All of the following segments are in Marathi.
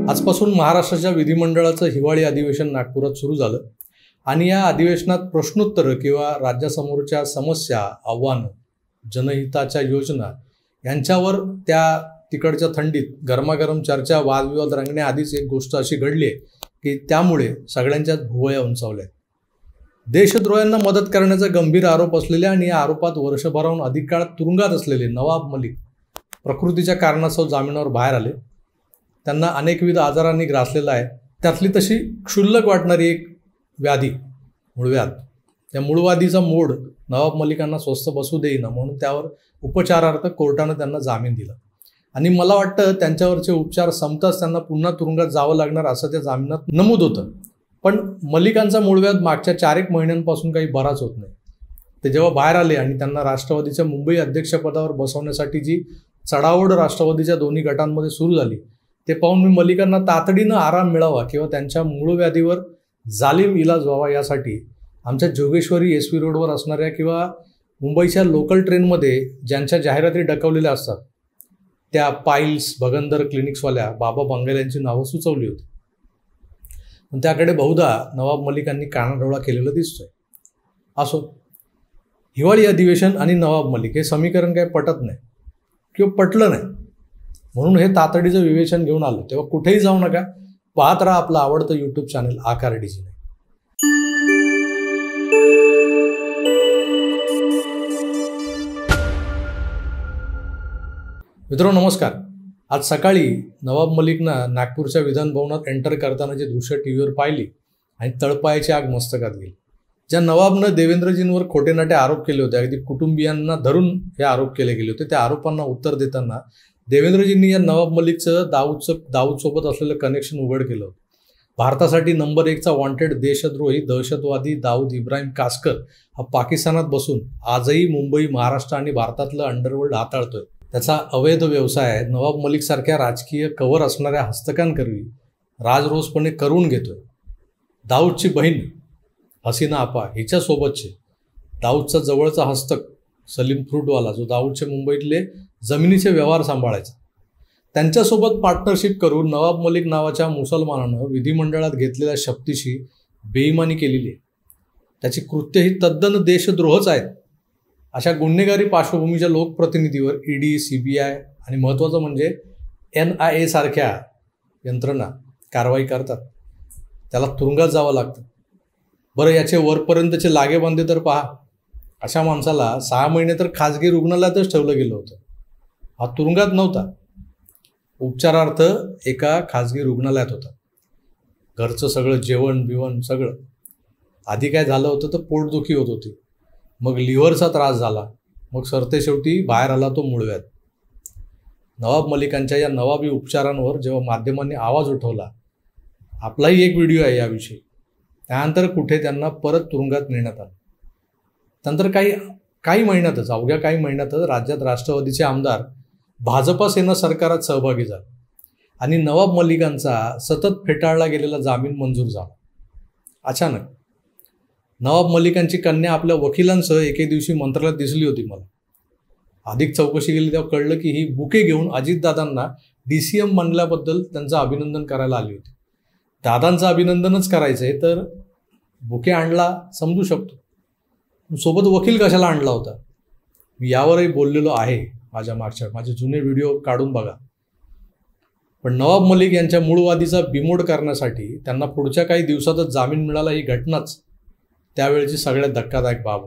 आजपासून महाराष्ट्राच्या विधिमंडळाचं हिवाळी अधिवेशन नागपुरात सुरू झालं आणि या अधिवेशनात प्रश्नोत्तर किंवा राज्यासमोरच्या समस्या, आव्हानं, जनहिताच्या योजना यांच्यावर त्या तिकडच्या थंडीत गरमागरम चर्चा, वादविवाद रंगण्याआधीच एक गोष्ट अशी घडली आहे की त्यामुळे सगळ्यांच्याच भुवया उंचावल्या. देशद्रोह्यांना मदत करण्याचा गंभीर आरोप असलेले आणि या आरोपात वर्षभराहून अधिक काळ तुरुंगात असलेले नवाब मलिक प्रकृतीच्या कारणास्तव जामिनावर बाहेर आले. त्यांना अनेकविध आजारांनी ग्रासलेला आहे. त्यातली तशी क्षुल्लक वाटणारी एक व्याधी, मूळव्याध. त्या मूळव्याधीचा मोड नवाब मलिकांना स्वस्थ बसू देईना म्हणून त्यावर उपचारार्थ कोर्टानं त्यांना जामीन दिला आणि मला वाटतं त्यांच्यावरचे उपचार संपताच त्यांना पुन्हा तुरुंगात जावं लागणार असं त्या जामिनात नमूद होतं. पण मलिकांचा मूळव्याध मागच्या 4-1 महिन्यांपासून काही बराच होत नाही. ते जेव्हा बाहेर आले आणि त्यांना राष्ट्रवादीच्या मुंबई अध्यक्षपदावर बसवण्यासाठी जी चढाओढ राष्ट्रवादीच्या दोन्ही गटांमध्ये सुरू झाली ते पाहून मी मलिकांना तातडीनं आराम मिळावा किंवा त्यांच्या मूळव्याधीवर जालीम इलाज व्हावा यासाठी आमच्या जोगेश्वरी SP रोडवर असणाऱ्या किंवा मुंबईच्या लोकल ट्रेनमध्ये ज्यांच्या जाहिराती डकवलेल्या असतात त्या पाईल्स, भगंदर क्लिनिक्सवाल्या बाबा बंगाल यांची नावं सुचवली होती. पण त्याकडे बहुधा नवाब मलिकांनी कानाडोळा केलेला दिसतोय. असो, हिवाळी अधिवेशन आणि नवाब मलिक हे समीकरण काही पटत नाही किंवा पटलं नाही म्हणून हे तातडीचं विवेचन घेऊन आलो. तेव्हा कुठेही जाऊ नका, पाहत राहा आपलं आवडतं YouTube चॅनल आकार DG. मित्रांनो नमस्कार. आज सकाळी नवाब मलिकनं नागपूरच्या विधानभवनात एंटर करताना जे दृश्य टीव्हीवर पाहिली आणि तळपायाची आग मस्तकात गेली. ज्या नवाबनं देवेंद्रजींवर खोटेनाटे आरोप केले होते, अगदी कुटुंबियांना धरून हे आरोप केले गेले होते, त्या आरोपांना उत्तर देताना देवेंद्रजींनी या नवाब मलिकचं दाऊदसोबत असलेलं कनेक्शन उघड केलं होतं. भारतासाठी नंबर 1चा वॉन्टेड देशद्रोही दहशतवादी दाऊद इब्राहिम कासकर हा पाकिस्तानात बसून आजही मुंबई, महाराष्ट्र आणि भारतातलं अंडरवर्ल्ड हाताळतोय. त्याचा अवैध व्यवसाय नवाब मलिकसारख्या राजकीय कव्हर असणाऱ्या हस्तकांकरवी राजरोसपणे करून घेतोय. दाऊदची बहीण हसीना आपा हिच्यासोबतचे दाऊदचा जवळचा हस्तक सलीम फ्रूटवाला, जो दाऊदचे मुंबईतले जमिनीचे व्यवहार सांभाळायचा, त्यांच्यासोबत पार्टनरशिप करून नवाब मलिक नावाच्या मुसलमानानं विधिमंडळात घेतलेल्या शक्तीशी बेईमानी केलेली आहे. त्याची कृत्य ही तद्दन देशद्रोहच आहेत. अशा गुन्हेगारी पार्श्वभूमीच्या लोकप्रतिनिधीवर ED, CBI आणि महत्त्वाचं म्हणजे NIA सारख्या यंत्रणा कारवाई करतात. त्याला तुरुंगात जावं लागतं. बरं, याचे वरपर्यंतचे लागेबांधे तर पहा. अशा माणसाला 6 महिने तर खाजगी रुग्णालयातच ठेवलं गेलं होतं. हा तुरुंगात नव्हता, उपचारार्थ एका खाजगी रुग्णालयात होता. घरचं सगळं जेवण बिवण सगळं. आधी काय झालं होतं तर पोटदुखी होत होती, मग लिव्हरचा त्रास झाला, मग सरतेशेवटी बाहेर आला तो मूळव्याध. नवाब मलिकांच्या या नवाबी उपचारांवर जेव्हा माध्यमांनी आवाज उठवला, आपलाही एक व्हिडिओ आहे याविषयी, त्यानंतर कुठे त्यांना परत तुरुंगात नेण्यात आलं. नंतर काही महिन्यातच, अवघ्या काही महिन्यातच राज्यात राष्ट्रवादीचे आमदार भाजपा सेना सरकारात सहभागी झाले आणि नवाब मलिकांचा सतत फेटाळला गेलेला जामीन मंजूर झाला. अचानक नवाब मलिकांची कन्या आपल्या वकिलांसह एके दिवशी मंत्रालयात दिसली होती. मला अधिक चौकशी केली तेव्हा कळलं की ही बुके घेऊन अजितदादांना DCM बनल्याबद्दल त्यांचं अभिनंदन करायला आली होती. दादांचं अभिनंदनच करायचं आहे तर बुके आणला समजू शकतो, सोबत वकील कशाला आणला होता? मी यावरही बोललेलो आहे माझे जुने व्हिडिओ काढून बघा. पण नवाब मलिक यांच्या मूळवादीचा बिमोड करण्यासाठी त्यांना पुढच्या काही दिवसातच जामीन मिळाला ही घटनाच त्यावेळेची सगळ्यात धक्कादायक बाब.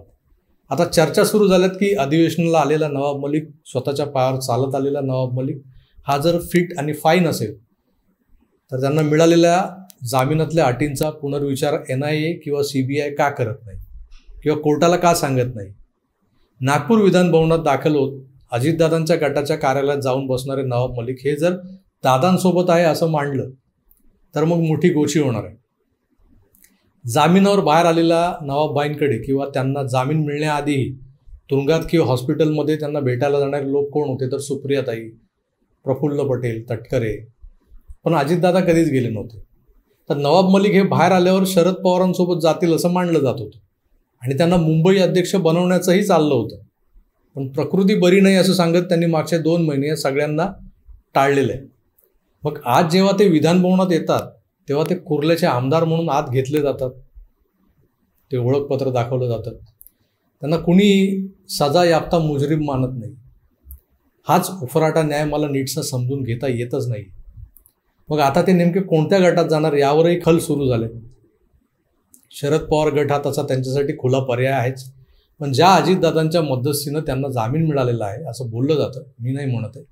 आता चर्चा सुरू झाल्यात की अधिवेशनाला आलेला नवाब मलिक, स्वतःच्या पायावर चालत आलेला नवाब मलिक हा जर फिट आणि फाईन असेल तर त्यांना मिळालेल्या जामिनातल्या अटींचा पुनर्विचार NIA किंवा CBI का करत नाही किंवा कोर्टाला का सांगत नाही? नागपूर विधानभवनात दाखल होत अजितदादांच्या गटाच्या कार्यालयात जाऊन बसणारे नवाब मलिक हे जर दादांसोबत आहे असं मांडलं तर मग मोठी गोची होणार आहे. जामिनावर बाहेर आलेल्या नवाबबाईंकडे किंवा त्यांना जामीन मिळण्याआधीही तुरुंगात किंवा हॉस्पिटलमध्ये त्यांना भेटायला जाणारे लोक कोण होते तर सुप्रियाताई, प्रफुल्ल पटेल, तटकरे. पण अजितदादा कधीच गेले नव्हते. तर नवाब मलिक हे बाहेर आल्यावर शरद पवारांसोबत जातील असं मानलं जात होतं आणि त्यांना मुंबई अध्यक्ष बनवण्याचंही चाललं होतं. पण प्रकृती बरी नाही असं सांगत त्यांनी मागचे 2 महिने सगळ्यांना टाळलेलं आहे. मग आज जेव्हा ते विधान भवनात येतात तेव्हा ते कुर्ल्याचे आमदार म्हणून आत घेतले जातात, ते ओळखपत्र दाखवलं जातं, त्यांना कुणी सजा याफ्ता मुजरीम मानत नाही. हाच उफराटा न्याय मला नीटसा समजून घेता येतच नाही. मग आता ते नेमके कोणत्या गटात जाणार यावरही खल सुरू झाले. शरद पवार गट हा तसा त्यांच्यासाठी खुला पर्याय आहेच, पण ज्या अजितदादांच्या मध्यस्थीनं त्यांना जामीन मिळालेला आहे असं बोललं जातं, मी नाही म्हणत आहे,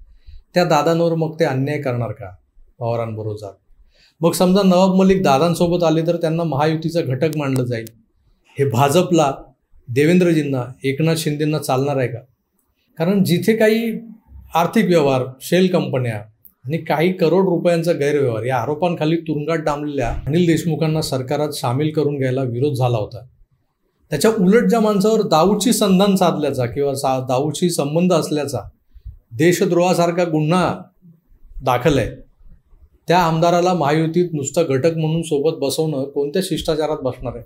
त्या दादांवर मग ते अन्याय करणार का पवारांबरोबर? मग समजा नवाब मलिक दादांसोबत आले तर त्यांना महायुतीचा घटक मानलं जाईल. हे भाजपला, देवेंद्रजींना, एकनाथ शिंदेंना चालणार आहे का? कारण जिथे काही आर्थिक व्यवहार, शेल कंपन्या आणि काही करोड रुपयांचा गैरव्यवहार या आरोपांखाली तुरुंगात डांबलेल्या अनिल देशमुखांना सरकारात सामील करून घ्यायला विरोध झाला होता, त्याच्या उलट ज्या माणसावर दाऊदची संधान साधल्याचा किंवा दाऊदशी संबंध असल्याचा देशद्रोहासारखा गुन्हा दाखल आहे, त्या आमदाराला महायुतीत नुसता घटक म्हणून सोबत बसवणं कोणत्या शिष्टाचारात बसणार आहे?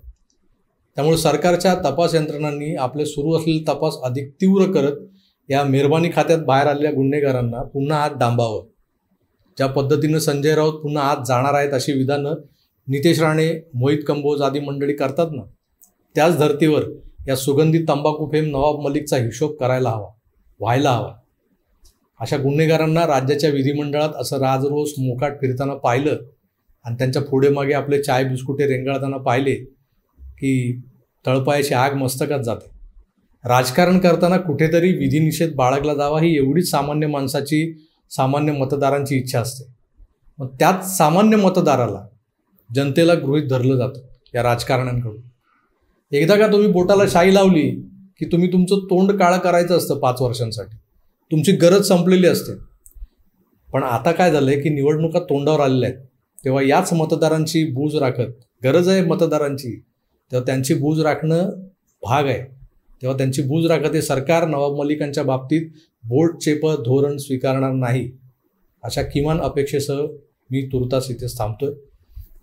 त्यामुळे सरकारच्या तपास यंत्रणांनी आपले सुरू असलेले तपास अधिक तीव्र करत या मेहरबानी खात्यात बाहेर आलेल्या गुन्हेगारांना पुन्हा आत डांबावं. ज्या पद्धतीनं संजय राऊत पुन्हा आत जाणार आहेत अशी विधानं नितेश राणे, मोहित कंबोज आदी मंडळी करतात ना, त्याच धर्तीवर या सुगंधित तंबाखू फेम नवाब मलिकचा हिशोब व्हायला हवा. अशा गुन्हेगारांना राज्याच्या विधिमंडळात असं राजरोस मोकाट फिरताना पाहिलं आणि त्यांच्या पुढे मागे आपले चाय बिस्कुटे रेंगाळताना पाहिले की तळपायाची आग मस्तकात जाते. राजकारण करताना कुठेतरी विधिनिषेध बाळगला जावा ही एवढीच सामान्य माणसाची, सामान्य मतदारांची इच्छा असते. मग त्याच सामान्य मतदाराला, जनतेला गृहीत धरलं जातं या राजकारण्यांकडून. एकदा का तुम्ही बोटाला शाई लावली की तुम्ही तुमचं तोंड काळं करायचं असतं 5 वर्षांसाठी, तुमची गरज संपलेली असते. पण आता काय झालं आहे की निवडणुका तोंडावर आलेल्या आहेत, तेव्हा याच मतदारांची बूज राखत, गरज आहे मतदारांची, तेव्हा त्यांची बूज राखणं भाग आहे. तेव्हा त्यांची बूज राखत हे सरकार नवाब मलिकांच्या बाबतीत बोटचेपं धोरण स्वीकारणार नाही, अशा किमान अपेक्षेसह मी तुर्तास इथेच थांबतोय.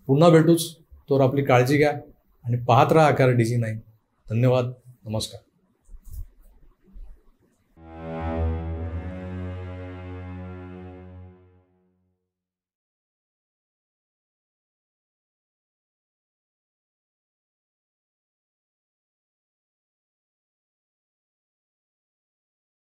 पुन्हा भेटूच, तोवर आपली काळजी घ्या आणि पाहत राहा आकार DG9. धन्यवाद, नमस्कार.